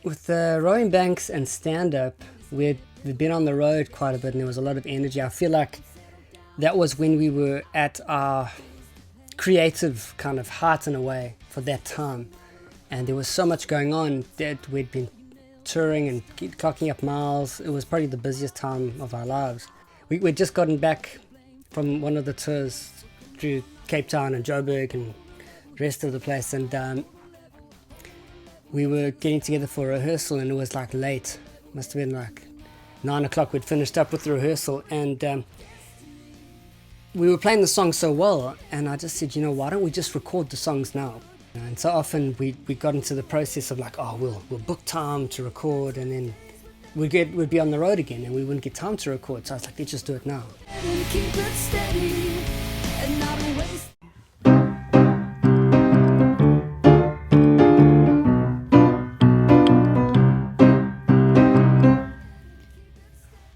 With the rowing banks and stand-up, we'd been on the road quite a bit and there was a lot of energy. I feel like that was when we were at our creative kind of height in a way for that time. And there was so much going on that we'd been touring and clocking up miles. It was probably the busiest time of our lives. We'd just gotten back from one of the tours through Cape Town and Joburg and the rest of the place, and we were getting together for a rehearsal, and it was like late. Must have been like 9 o'clock. We'd finished up with the rehearsal, and we were playing the song so well, and I just said, you know, why don't we just record the songs now? And so often we got into the process of like, oh, we'll book time to record, and then we'd be on the road again and we wouldn't get time to record. So I was like, let's just do it now.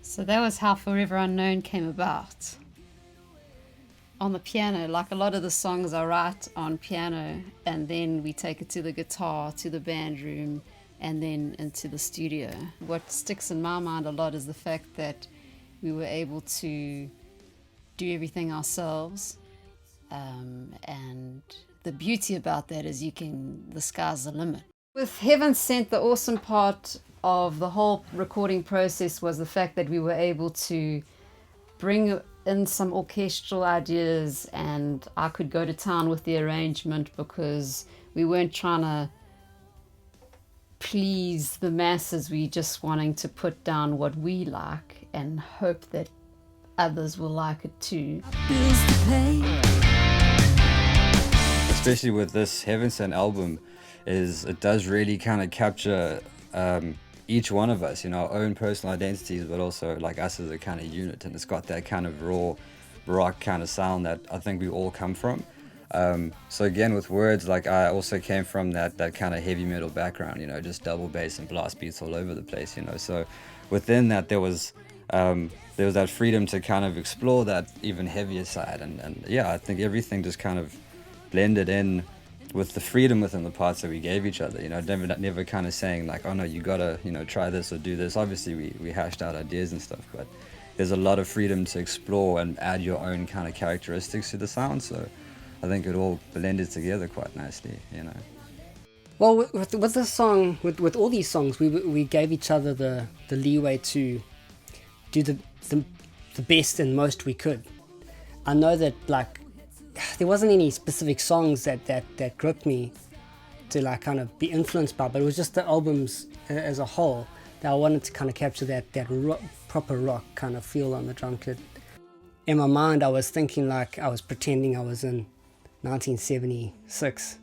So that was how Forever Unknown came about. On the piano, like a lot of the songs I write on piano, and then we take it to the guitar, to the band room, and then into the studio. What sticks in my mind a lot is the fact that we were able to do everything ourselves, and the beauty about that is the sky's the limit. With Heaven Sent, the awesome part of the whole recording process was the fact that we were able to bring in some orchestral ideas, and I could go to town with the arrangement because we weren't trying to please the masses. We just wanting to put down what we like and hope that others will like it too. Especially with this Heaven Sent album, it does really kind of capture each one of us, you know, our own personal identities, but also like us as a kind of unit, and it's got that kind of raw rock kind of sound that I think we all come from. So again, with words, like I also came from that kind of heavy metal background, you know, just double bass and blast beats all over the place, you know. So within that there was that freedom to kind of explore that even heavier side, and yeah, I think everything just kind of blended in with the freedom within the parts that we gave each other, you know, never kind of saying like, oh no, you gotta, you know, try this or do this. Obviously we hashed out ideas and stuff, but there's a lot of freedom to explore and add your own kind of characteristics to the sound. So I think it all blended together quite nicely, you know. Well, with this song, with all these songs, we gave each other the leeway to do the best and most we could. I know that like there wasn't any specific songs that gripped me to like kind of be influenced by, but it was just the albums as a whole that I wanted to kind of capture that proper rock kind of feel on the drum kit. In my mind, I was thinking like I was pretending I was in 1976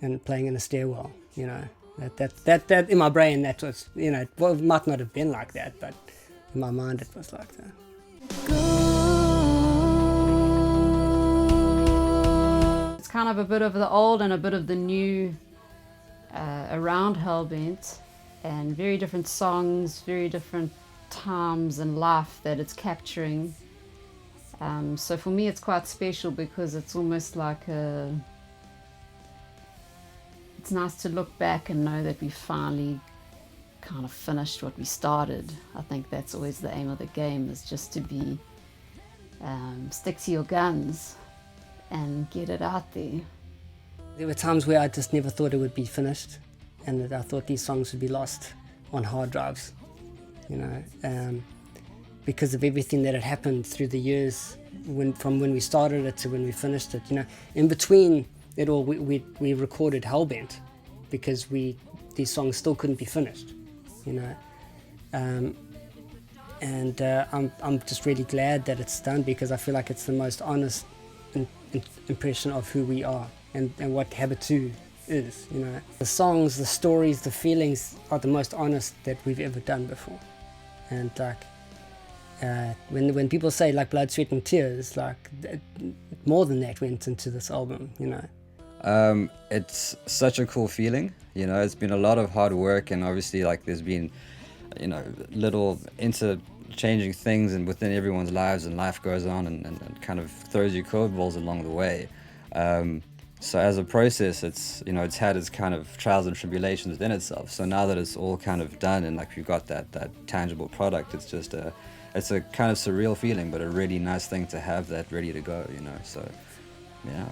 and playing in a stairwell, you know. That in my brain, that was, you know, well, it might not have been like that, but in my mind it was like that. It's kind of a bit of the old and a bit of the new around Hellbent, and very different songs, very different times in life that it's capturing. So for me it's quite special because it's almost like it's nice to look back and know that we finally kind of finished what we started. I think that's always the aim of the game, is just to be stick to your guns and get it out there. There were times where I just never thought it would be finished, and that I thought these songs would be lost on hard drives, you know, because of everything that had happened through the years, from when we started it to when we finished it. You know, in between it all, we recorded Hellbent because these songs still couldn't be finished, you know. I'm just really glad that it's done, because I feel like it's the most honest impression of who we are and what Habitoo is, you know. The songs, the stories, the feelings are the most honest that we've ever done before. And like when people say like blood, sweat and tears, like more than that went into this album, you know. It's such a cool feeling, you know. It's been a lot of hard work, and obviously like there's been, you know, little interchanging things and within everyone's lives, and life goes on and kind of throws you curveballs along the way. So as a process, it's, you know, it's had its kind of trials and tribulations within itself. So now that it's all kind of done and like we've got that tangible product, it's just a kind of surreal feeling, but a really nice thing to have that ready to go, you know. So yeah.